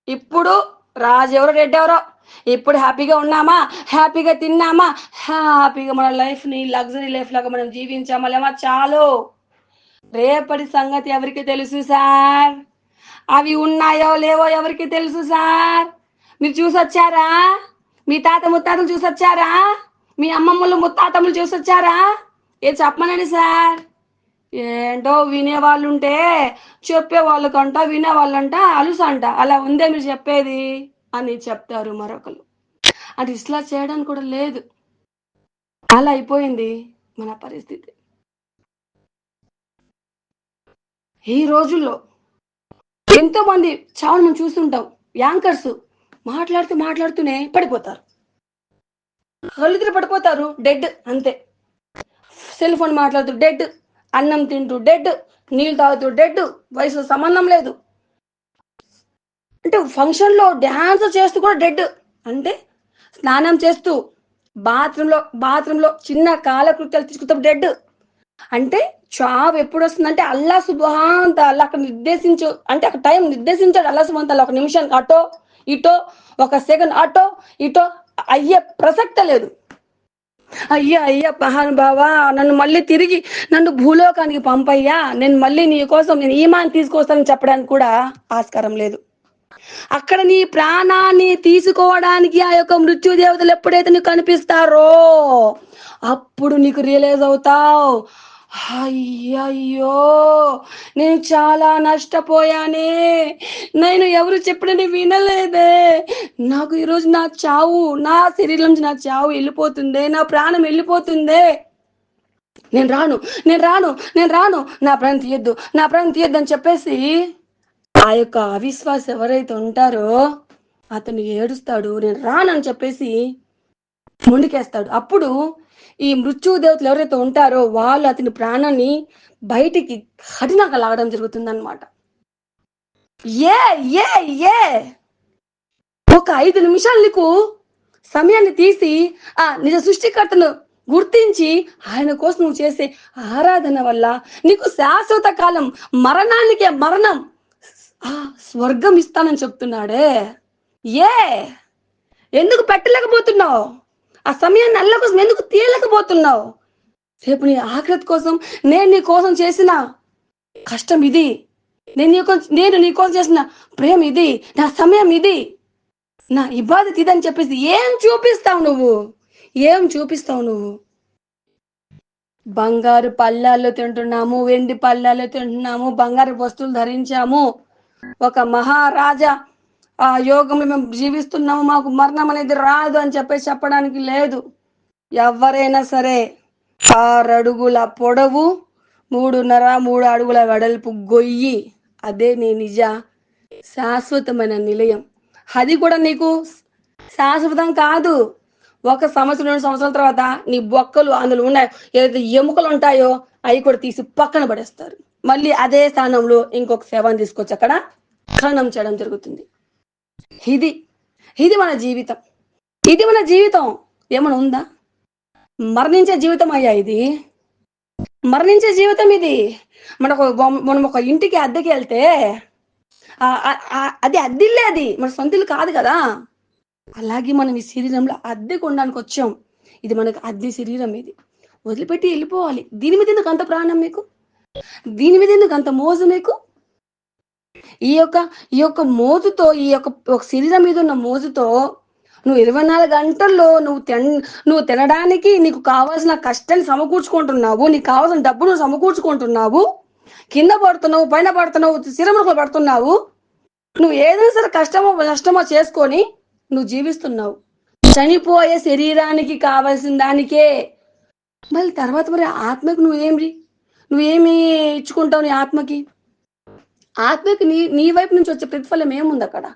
ఇప్పుడు రాజు ఎవరో రెడ్డి ఎవరో, ఇప్పుడు హ్యాపీగా ఉన్నామా, హ్యాపీగా తిన్నామా, హ్యాపీగా మన లైఫ్ని లగ్జరీ లైఫ్ లాగా మనం జీవించామా లేమా, చాలు. రేపటి సంగతి ఎవరికి తెలుసు సార్? అవి ఉన్నాయో లేవో ఎవరికి తెలుసు సార్? మీరు చూసొచ్చారా? మీ తాత ముత్తాతలు చూసొచ్చారా? మీ అమ్మమ్మలు ముత్తాతమ్మలు చూసొచ్చారా? చెప్పమనండి సార్. ఏంటో వినేవాళ్ళు ఉంటే చెప్పేవాళ్ళకంట, వినేవాళ్ళంట అలుసంట, అలా ఉందే మీరు చెప్పేది అని చెప్తారు మరొకరు. అది ఇట్లా చేయడానికి కూడా లేదు, అలా అయిపోయింది మన పరిస్థితి. ఈ రోజుల్లో ఎంతో మంది చావును మనం చూస్తుంటాం. యాంకర్స్ మాట్లాడుతూనే పడిపోతారు, కళ్ళిద్దరు పడిపోతారు, డెడ్ అంతే. సెల్ ఫోన్ మాట్లాడుతూ డెడ్, అన్నం తింటూ డెడ్, నీళ్ళు తాగుతూ డెడ్, వయసు సంబంధం లేదు. అంటే ఫంక్షన్లో డ్యాన్స్ చేస్తూ కూడా డెడ్, అంటే స్నానం చేస్తూ బాత్రూంలో చిన్న కాలకృత్యాలు తీసుకుంటూ డెడ్. అంటే చావు ఎప్పుడు వస్తుందంటే అల్లా సుబ్హానహు వ తఆలా అక్కడ అంటే అక్కడ టైం నిర్దేశించాడు అల్లా సుబ్హానహు వ తఆలా. ఒక నిమిషానికి అటో ఇటో, ఒక సెకండ్ అటో ఇటో అయ్యే ప్రసక్తే లేదు. అయ్యా మహానుభావా, నన్ను మళ్ళీ తిరిగి నన్ను భూలోకానికి పంపయ్యా, నేను మళ్ళీ నీ కోసం నేను ఈమాన్ తీసుకొస్తానని చెప్పడానికి కూడా ఆస్కారం లేదు. అక్కడ నీ ప్రాణాన్ని తీసుకోవడానికి ఆ యొక్క మృత్యు దేవతలు ఎప్పుడైతే నీకు కనిపిస్తారో అప్పుడు నీకు రియలైజ్ అవుతావు, అయ్యయ్యో నేను చాలా నష్టపోయానే, నేను ఎవరు చెప్పినని వినలేదే, నాకు ఈరోజు నా చావు, నా శరీరం నుంచి నా చావు వెళ్ళిపోతుందే, నా ప్రాణం వెళ్ళిపోతుందే, నేను రాను, నా ప్రాణం తీయద్దు అని చెప్పేసి ఆ యొక్క అవిశ్వాసం ఎవరైతే ఉంటారో అతను ఏడుస్తాడు, నేను రానని చెప్పేసి ముందుకేస్తాడు. అప్పుడు ఈ మృత్యు దేవతలు ఎవరైతే ఉంటారో వాళ్ళు అతని ప్రాణాన్ని బయటికి కఠినంగా లాగడం జరుగుతుందన్నమాట. ఏ ఏ ఏ ఒక 5 నిమిషాలు నీకు సమయాన్ని తీసి ఆ నిజ సృష్టికర్తను గుర్తించి ఆయన కోసం నువ్వు చేసే ఆరాధన వల్ల నీకు శాశ్వత కాలం, మరణానికే మరణం, ఆ స్వర్గం ఇస్తానని చెప్తున్నాడే. ఏ ఎందుకు పెట్టలేకపోతున్నావు? ఆ సమయాన్ని అల్ల కోసం ఎందుకు తీయలేకపోతున్నావు? రేపు నీ ఆఖరి కోసం నేను నీ కోసం చేసిన కష్టం ఇది, నేను నీ కోసం చేసిన ప్రేమ ఇది, నా సమయం ఇది, నా ఇబాదత్ ఇదని చెప్పేసి ఏం చూపిస్తావు నువ్వు? ఏం చూపిస్తావు నువ్వు? బంగారు పళ్ళాల్లో తింటున్నాము, వెండి పళ్ళాల్లో తింటున్నాము, బంగారు వస్తువులు ధరించాము, ఒక మహారాజా ఆ యోగంలో మేము జీవిస్తున్నాము, మాకు మరణం అనేది రాదు అని చెప్పేసి చెప్పడానికి లేదు. ఎవరైనా సరే 6 అడుగుల పొడవు, 3 అడుగుల వెడల్పు గొయ్యి, అదే నీ నిజ శాశ్వతమైన నిలయం. అది కూడా నీకు శాశ్వతం కాదు. 1 సంవత్సరం 2 సంవత్సరాల తర్వాత నీ బొక్కలు అందులో ఉన్నాయి, ఏదైతే ఎముకలు ఉంటాయో అవి కూడా తీసి పక్కన పడేస్తారు. మళ్ళీ అదే స్థానంలో ఇంకొక శవాన్ని తీసుకొచ్చి అక్కడ ఖననం చేయడం జరుగుతుంది. ఇది ఇది మన జీవితం. ఇది మన జీవితం ఏమైనా ఉందా? మరణించే జీవితం అయ్యా ఇది. మరణించే జీవితం ఇది. మనం ఒక ఇంటికి అద్దెకి వెళ్తే అది అద్దిల్లే, అది మన సొంతలు కాదు కదా. అలాగే మనం ఈ శరీరంలో అద్దె కొనడానికి వచ్చాం. ఇది మనకు అద్దె శరీరం, ఇది వదిలిపెట్టి వెళ్ళిపోవాలి. దీని మీద ఎందుకు అంత ప్రాణం మీకు? దీని మీద ఎందుకు అంత మోజు మీకు? ఈ యొక్క మోజుతో, ఈ యొక్క శరీరం మీద ఉన్న మోజుతో నువ్వు 24 గంటల్లో నువ్వు తినడానికి నీకు కావాల్సిన కష్టాన్ని సమకూర్చుకుంటున్నావు, నీకు కావాల్సిన డబ్బును సమకూర్చుకుంటున్నావు, కింద పడుతున్నావు, పైన పడుతున్నావు, శిరములకు పడుతున్నావు, నువ్వు ఏదైనా సరే కష్టమో నష్టమో చేసుకొని నువ్వు జీవిస్తున్నావు. చనిపోయే శరీరానికి కావాల్సిన దానికే. మళ్ళీ తర్వాత మరి ఆత్మకు నువ్వేమి ఇచ్చుకుంటావు? నీ ఆత్మకి నీ వైపు నుంచి వచ్చే ప్రతిఫలం ఏముంది అక్కడ?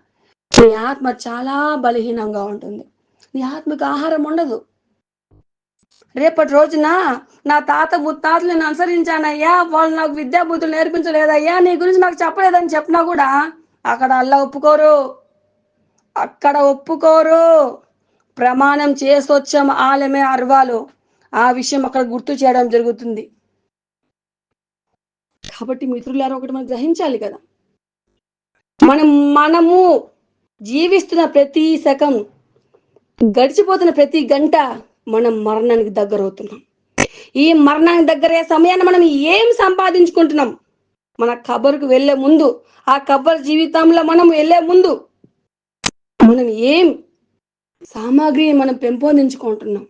నీ ఆత్మ చాలా బలహీనంగా ఉంటుంది. నీ ఆత్మకు ఆహారం ఉండదు. రేపటి రోజున నా తాత ముత్తాతలు నేను అనుసరించానయ్యా, వాళ్ళు నాకు విద్యా బుద్ధులు నేర్పించలేదయ్యా, నీ గురించి నాకు చెప్పలేదని చెప్పినా కూడా అక్కడ ఒప్పుకోరు. ప్రమాణం చేసొచ్చాం ఆలమే అర్వాలు, ఆ విషయం అక్కడ గుర్తు చేయడం జరుగుతుంది. కాబట్టి మిత్రులారా, ఒకటి మనం గ్రహించాలి కదా, మనము జీవిస్తున్న ప్రతి సెకండ్, గడిచిపోతున్న ప్రతి గంట మనం మరణానికి దగ్గర అవుతున్నాం. ఈ మరణానికి దగ్గరయ్యే సమయాన్ని మనం ఏం సంపాదించుకుంటున్నాం? మన కబరుకు వెళ్లే ముందు, ఆ కబర్ జీవితంలో మనం వెళ్లే ముందు మనం ఏం సామాగ్రిని మనం పెంపొందించుకుంటున్నాం?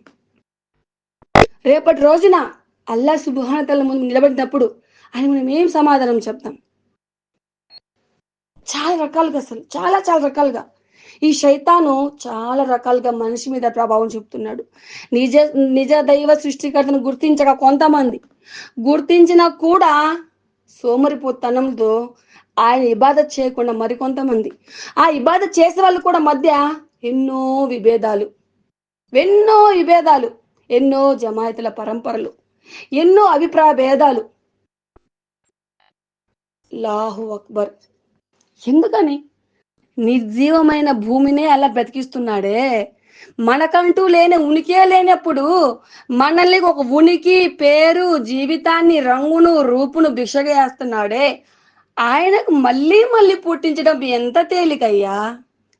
రేపటి రోజున అల్లా సుబ్హానహు తఆలా ముందు నిలబడినప్పుడు ఆయన మనం ఏం సమాధానం చెప్తాం? చాలా రకాలుగా, అసలు చాలా రకాలుగా ఈ శైతాను చాలా రకాలుగా మనిషి మీద ప్రభావం చూపుతున్నాడు. నిజ దైవ సృష్టికర్తను గుర్తించక కొంతమంది, గుర్తించినా కూడా సోమరిపోతనంతో ఆయన ఇబాదత్ చేయకుండా మరికొంతమంది, ఆ ఇబాదత్ చేసే వాళ్ళు కూడా మధ్య ఎన్నో విభేదాలు, ఎన్నో జమాయతుల పరంపరలు, ఎన్నో అభిప్రాయ భేదాలు. అల్లాహు అక్బర్. ఎందుకని? నిర్జీవమైన భూమినే అలా బ్రతికిస్తున్నాడే. మనకంటూ లేని ఉనికే లేనప్పుడు మనల్ని ఒక ఉనికి, పేరు, జీవితాన్ని, రంగును, రూపును భిక్షగా వేస్తున్నాడే. ఆయనకు మళ్ళీ పుట్టించడం ఎంత తేలికయ్యా,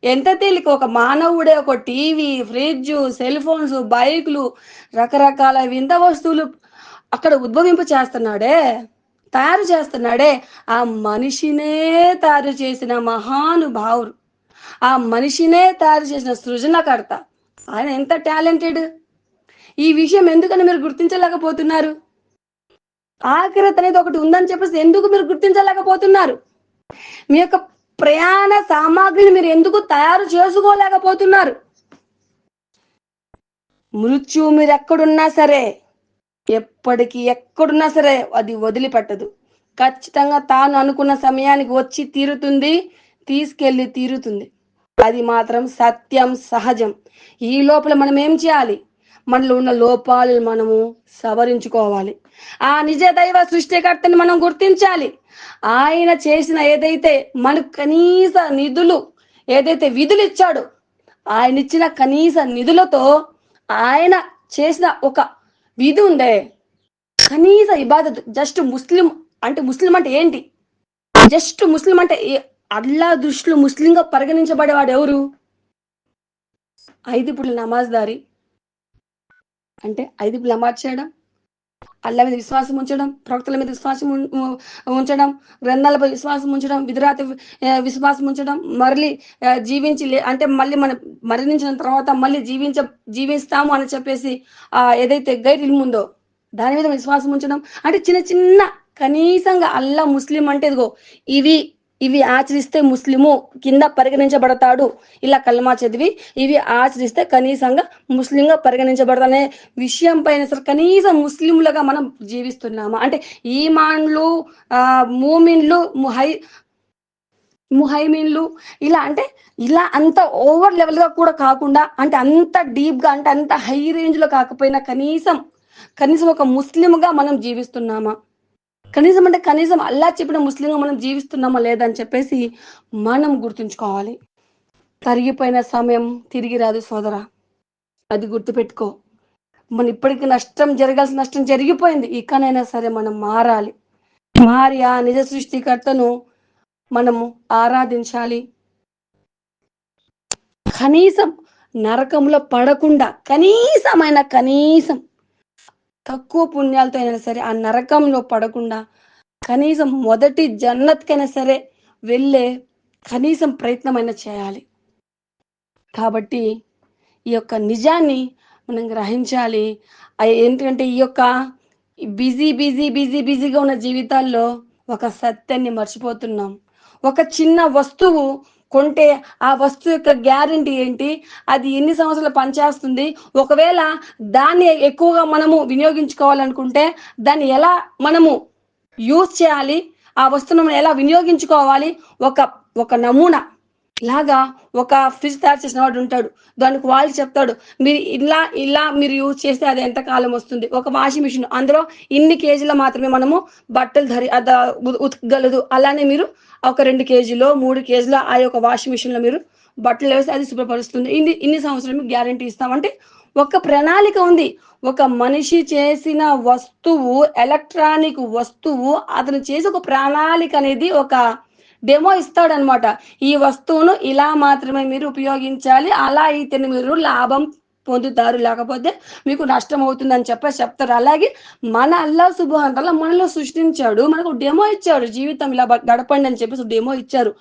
ఎంత తేలిక! ఒక మానవుడే ఒక టీవీ, ఫ్రిడ్జ్, సెల్ ఫోన్స్, బైకులు, రకరకాల వింత వస్తువులు అక్కడ ఉద్భవింప తయారు చేస్తున్నాడే. ఆ మనిషినే తయారు చేసిన మహానుభావుడు, ఆ మనిషినే తయారు చేసిన సృజనకర్త, ఆయన ఎంత టాలెంటెడ్! ఈ విషయం ఎందుకని మీరు గుర్తించలేకపోతున్నారు? ఆఖరత్ అనేది ఒకటి ఉందని చెప్పేసి ఎందుకు మీరు గుర్తించలేకపోతున్నారు? మీ యొక్క ప్రయాణ సామాగ్రిని మీరు ఎందుకు తయారు చేసుకోలేకపోతున్నారు? మృత్యు మీరు ఎక్కడున్నా సరే, ఎక్కడున్నా సరే అది వదిలిపెట్టదు. ఖచ్చితంగా తాను అనుకున్న సమయానికి వచ్చి తీరుతుంది, తీసుకెళ్లి తీరుతుంది. అది మాత్రం సత్యం, సహజం. ఈ లోపల మనం ఏం చేయాలి? మనలో ఉన్న లోపాలను మనము సవరించుకోవాలి. ఆ నిజ దైవ సృష్టికర్తని మనం గుర్తించాలి. ఆయన చేసిన ఏదైతే మనకు కనీస నిధులు ఏదైతే విధులు ఇచ్చాడో, ఆయన ఇచ్చిన కనీస నిధులతో ఆయన చేసిన ఒక విధి ఉందే, కనీస ఇబాదత్. జస్ట్ ముస్లిం అంటే ఏంటి? జస్ట్ ముస్లిం అంటే అల్లా దృష్టిలో ముస్లింగా పరిగణించబడేవాడు ఎవరు? 5 పూట్ల నమాజ్దారి. అంటే 5 పూట్ల నమాజ్ చేయడం, అల్లా మీద విశ్వాసం ఉంచడం, ప్రవక్తల మీద విశ్వాసం ఉంచడం, గ్రంథాలపై విశ్వాసం ఉంచడం, విధురాత విశ్వాసం ఉంచడం, మళ్ళీ అంటే మళ్ళీ మనం మరణించిన తర్వాత మళ్ళీ జీవిస్తాము అని చెప్పేసి ఏదైతే గైర్ ఇల్ము ఉందో దాని మీద విశ్వాసం ఉంచడం. అంటే చిన్న చిన్న కనీసంగా అల్లా ముస్లిం అంటే ఇదిగో ఇవి ఆచరిస్తే ముస్లిము కింద పరిగణించబడతాడు. ఇలా కల్మా చదివి ఇవి ఆచరిస్తే కనీసంగా ముస్లింగా పరిగణించబడతానే విషయం పైన సరే కనీసం ముస్లింలుగా మనం జీవిస్తున్నామా? అంటే ఈమాన్లు, మూమిన్లు, ముహైమిన్లు ఇలా అంటే ఇలా అంత ఓవర్ లెవెల్గా కూడా కాకుండా, అంటే అంత డీప్గా, అంటే అంత హై రేంజ్లో కాకపోయినా కనీసం ఒక ముస్లింగా మనం జీవిస్తున్నామా? కనీసం అల్లా చెప్పిన ముస్లింగా మనం జీవిస్తున్నామా లేదా అని చెప్పేసి మనం గుర్తుంచుకోవాలి. తరిగిపోయిన సమయం తిరిగి రాదు సోదరా, అది గుర్తుపెట్టుకో. మన ఇప్పటికీ జరగాల్సిన నష్టం జరిగిపోయింది. ఇకనైనా సరే మనం మారి ఆ నిజ సృష్టికర్తను మనము ఆరాధించాలి. కనీసం నరకంలో పడకుండా కనీసం తక్కువ పుణ్యాలతో అయినా సరే ఆ నరకంలో పడకుండా కనీసం మొదటి జన్నత్కైనా సరే వెళ్ళే కనీసం ప్రయత్నమైనా చేయాలి. కాబట్టి ఈ యొక్క నిజాన్ని మనం గ్రహించాలి. ఏంటంటే ఈ యొక్క బిజీగా ఉన్న జీవితాల్లో ఒక సత్యాన్ని మర్చిపోతున్నాం. ఒక చిన్న వస్తువు కొంటే ఆ వస్తువు యొక్క గ్యారెంటీ ఏంటి, అది ఎన్ని సంవత్సరాలు పనిచేస్తుంది, ఒకవేళ దాన్ని ఎక్కువగా మనము వినియోగించుకోవాలనుకుంటే దాన్ని ఎలా మనము యూజ్ చేయాలి, ఆ వస్తువును మనం ఎలా వినియోగించుకోవాలి, ఒక నమూనా లాగా ఒక ఫ్రిడ్జ్ తయారు చేసిన వాడు ఉంటాడు. దానికి వాళ్ళు చెప్తాడు, మీరు ఇలా మీరు యూజ్ చేస్తే అది ఎంత కాలం వస్తుంది. ఒక వాషింగ్ మిషన్, అందులో ఇన్ని కేజీల మాత్రమే మనము బట్టలు ఉతకగలదు. అలానే మీరు ఒక 2 కేజీలో 3 కేజీలో ఆ యొక్క వాషింగ్ మిషన్లో మీరు బట్టలు వేస్తే అది శుభ్రపరుస్తుంది. ఇన్ని సంవత్సరాలు మీకు గ్యారంటీ ఇస్తామంటే ఒక ప్రణాళిక ఉంది. ఒక మనిషి చేసిన వస్తువు, ఎలక్ట్రానిక్ వస్తువు, అతను చేసి ఒక ప్రణాళిక అనేది ఒక డెమో ఇస్తాడనమాట. ఈ వస్తువును ఇలా మాత్రమే మీరు ఉపయోగించాలి, అలా అయితేనే మీరు లాభం పొందుతారు, లేకపోతే మీకు నష్టం అవుతుందని చెప్తారు. అలాగే మన అల్లా సుబ్హానహు తఆలా మనలో సృష్టించాడు, మనకు డెమో ఇచ్చాడు, జీవితం ఇలా గడపండి అని చెప్పేసి డెమో ఇచ్చారు.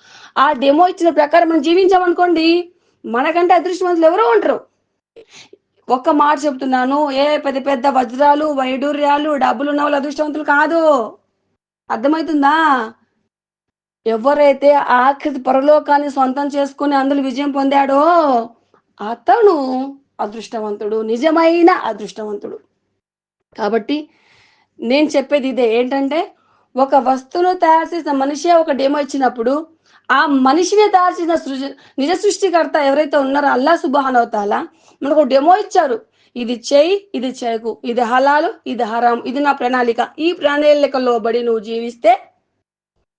ఆ డెమో ఇచ్చిన ప్రకారం మనం జీవించామనుకోండి, మనకంటే అదృష్టవంతులు ఎవరో ఉంటారు. ఒక్క మాట చెప్తున్నాను, పెద్ద పెద్ద వజ్రాలు, వైడూర్యాలు, డబ్బులు ఉన్న వాళ్ళు అదృష్టవంతులు కాదు. అర్థమవుతుందా? ఎవరైతే ఆఖరి పరలోకాన్ని సొంతం చేసుకుని అందులో విజయం పొందాడో అతను అదృష్టవంతుడు, నిజమైన అదృష్టవంతుడు. కాబట్టి నేను చెప్పేది ఇదే, ఏంటంటే ఒక వస్తువును తయారు చేసిన మనిషి ఒక డెమో ఇచ్చినప్పుడు ఆ మనిషిని తయారు చేసిన నిజ సృష్టికర్త ఎవరైతే ఉన్నారో అల్లా సుబ్హానహు తఆలా మనకు డెమో ఇచ్చారు. ఇది చేయి, ఇది చేయకు, ఇది హలాలు, ఇది హరాం, ఇది నా ప్రణాళిక. ఈ ప్రణాళికలో బడి నువ్వు జీవిస్తే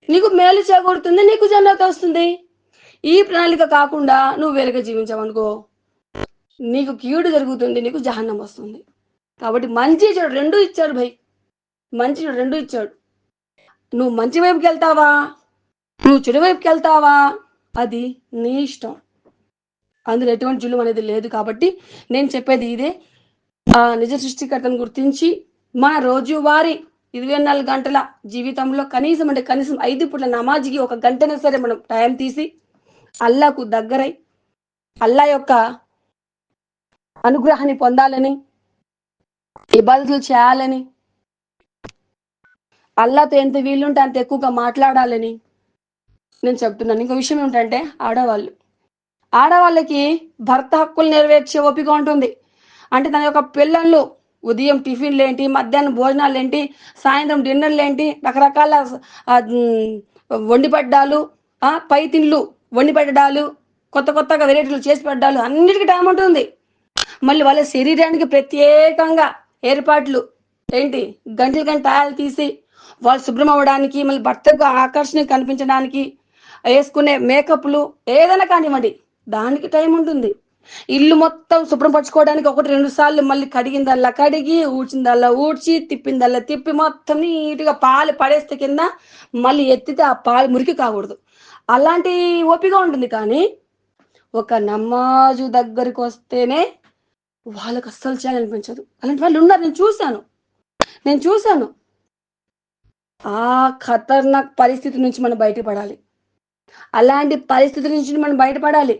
నీకు మేలు చేకూరుతుంది, నీకు జన్నత్ వస్తుంది. ఈ ప్రణాళిక కాకుండా నువ్వు వేరుగా జీవించావనుకో నీకు కీడు జరుగుతుంది, నీకు జహన్నం వస్తుంది. కాబట్టి మంచి చెడు రెండు ఇచ్చాడు భయ్, మంచి చెడు రెండు ఇచ్చాడు. నువ్వు మంచి వైపుకి వెళ్తావా, నువ్వు చెడు వైపుకి వెళ్తావా, అది నీ ఇష్టం. అందులో ఎటువంటి జులుం అనేది లేదు. కాబట్టి నేను చెప్పేది ఇదే, ఆ నిజ సృష్టికర్తను గుర్తించి మన రోజువారీ 24 గంటల జీవితంలో కనీసం 5 పూట్ల నమాజ్కి 1 గంటనే సరే మనం టైం తీసి అల్లాకు దగ్గరై అల్లా యొక్క అనుగ్రహాన్ని పొందాలని, ఇబాదతులు చేయాలని, అల్లాతో ఎంత వీలుంటే అంత ఎక్కువగా మాట్లాడాలని నేను చెప్తున్నాను. ఇంకో విషయం ఏమిటంటే ఆడవాళ్ళకి భర్త హక్కులు నెరవేర్చే ఓపిక ఉంటుంది. అంటే తన యొక్క పిల్లలు ఉదయం టిఫిన్లు ఏంటి, మధ్యాహ్నం భోజనాలు ఏంటి, సాయంత్రం డిన్నర్లు ఏంటి, రకరకాల వండి పెట్టడాలు, పై తిండ్లు వండి పెట్టడాలు, కొత్తగా వెరైటీలు చేసి పెట్టడాలు, అన్నిటికీ టైం ఉంటుంది. మళ్ళీ వాళ్ళ శరీరానికి ప్రత్యేకంగా ఏర్పాట్లు ఏంటి గంటలు గంటలు తీసి వాళ్ళు శుభ్రం అవ్వడానికి, మళ్ళీ భర్తకు ఆకర్షణ కనిపించడానికి వేసుకునే మేకప్లు ఏదైనా కానివ్వండి, దానికి టైం ఉంటుంది. ఇల్లు మొత్తం శుభ్రం పరచుకోవడానికి 1, 2 సార్లు మళ్ళీ కడిగిందల్లా కడిగి, ఊడ్చిందల్లా ఊడ్చి, తిప్పిందల్లా తిప్పి మొత్తం నీట్‌గా పాలు పడేస్తే కింద మళ్ళీ ఎత్తితే ఆ పాలు మురికి కాకూడదు. అలాంటి ఓపిక ఉంటుంది. కానీ ఒక నమాజు దగ్గరికొస్తేనే వాళ్ళకి అస్సలు చేయాలనిపించదు. అలాంటి వాళ్ళు ఉన్నారు. నేను చూసాను. ఆ ఖతర్నాక్ పరిస్థితి నుంచి మనం బయటపడాలి. అలాంటి పరిస్థితి నుంచి మనం బయటపడాలి.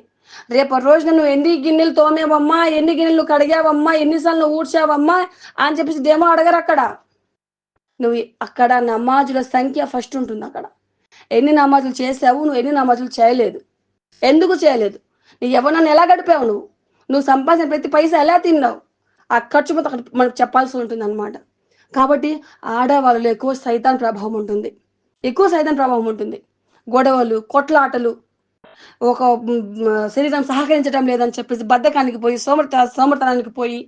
రేపటి రోజున నువ్వు ఎన్ని గిన్నెలు తోమావమ్మా, ఎన్ని గిన్నెలు కడిగావమ్మా, ఎన్ని సార్లు నువ్వు ఊడ్చావమ్మా అని చెప్పేసి డెమో అడగరక్కడ. నువ్వు అక్కడ నమాజుల సంఖ్య ఫస్ట్ ఉంటుందక్కడ. ఎన్ని నమాజులు చేశావు, నువ్వు ఎన్ని నమాజులు చేయలేదు. ఎందుకు చేయలేదు? నీ యవ్వనాన్ని ఎలా గడిపావు నువ్వు? నువ్వు సంపాదించిన ప్రతి పైసా ఎలా తిన్నావు? ఆ ఖర్చు మొత్తం అక్కడ మనకు చెప్పాల్సి ఉంటుందన్నమాట. కాబట్టి ఆడవాళ్ళలో ఎక్కువ సైతాన్ ప్రభావం ఉంటుంది. గొడవలు, కొట్లాటలు, ఒక శరీరం సహకరించడం లేదని చెప్పేసి బద్ధకానికి పోయి, సోమరితనానికి పోయి,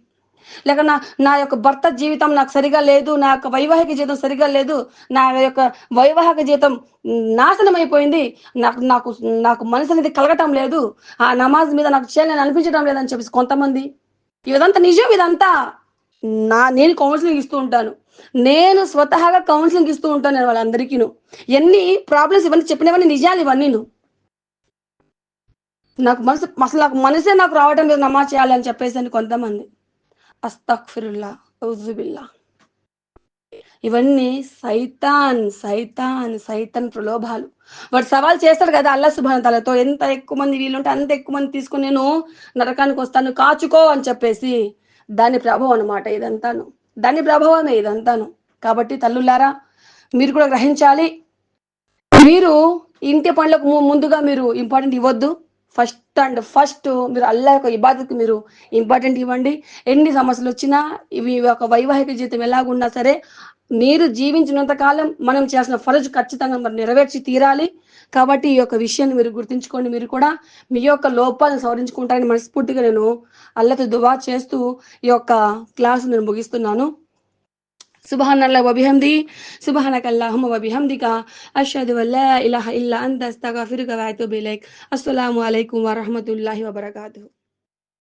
లేక నా యొక్క భర్త జీవితం నాకు సరిగా లేదు, నా యొక్క వైవాహిక జీవితం సరిగా లేదు, నా యొక్క వైవాహిక జీవితం నాశనం అయిపోయింది, నాకు నాకు నాకు మనసు అనేది కలగటం లేదు, ఆ నమాజ్ మీద నాకు చేయాలని అనిపించడం లేదని చెప్పేసి కొంతమంది. ఇదంతా నిజం. ఇదంతా నేను కౌన్సిలింగ్ ఇస్తూ ఉంటాను. నేను స్వతహాగా కౌన్సిలింగ్ ఇస్తూ ఉంటాను నేను వాళ్ళందరికీను. ఎన్ని ప్రాబ్లమ్స్ ఇవన్నీ చెప్పినవన్నీ నిజాలు ఇవన్నీను. నాకు మనసే నాకు రావడం లేదు నమాజ్ చేయాలని చెప్పేసి అని కొంతమంది. అస్తగ్ఫిరుల్లా, ఔజుబిల్లా. ఇవన్నీ సైతాన్ ప్రలోభాలు. వాడు సవాల్ చేస్తాడు కదా అల్లాహ్ సుబ్హానహు తఆలాతో, ఎంత ఎక్కువ మంది వీళ్ళుంటే అంత ఎక్కువ మంది తీసుకుని నేను నరకానికి వస్తాను, కాచుకో అని చెప్పేసి. దాని ప్రభావం అనమాట ఇదంతాను. దాని ప్రభావమే ఇదంతాను. కాబట్టి తల్లులారా, మీరు కూడా గ్రహించాలి. మీరు ఇంటి పనులకు ముందుగా మీరు ఇంపార్టెంట్ ఇవ్వద్దు. ఫస్ట్ మీరు అల్లాహ్ యొక్క ఇబాదత్‌కి మీరు ఇంపార్టెంట్ ఇవ్వండి. ఎన్ని సమస్యలు వచ్చినా, ఇవి ఒక వైవాహిక జీవితం ఎలాగున్నా సరే, మీరు జీవించినంత కాలం మనం చేసిన ఫరజ్ ఖచ్చితంగా మరి నెరవేర్చి తీరాలి. కాబట్టి ఈ యొక్క విషయాన్ని మీరు గుర్తుంచుకోండి. మీరు కూడా మీ యొక్క లోపాలను సవరించుకుంటారని మనస్ఫూర్తిగా నేను అల్లాహ్‌తో దువా చేస్తూ ఈ యొక్క క్లాస్ నేను ముగిస్తున్నాను. సుబ్హానల్లాహి వ బిహమ్ది, సుబ్హానకల్లాహుమ్మ వ బిహమ్దిక, అష్హదు అన్ లా ఇలాహ ఇల్లా అంత అస్తగఫిరుక వ అతూబు ఇలైక్. అస్సలాము అలైకుం వ రహ్మతుల్లాహి వ బరకాతుహు.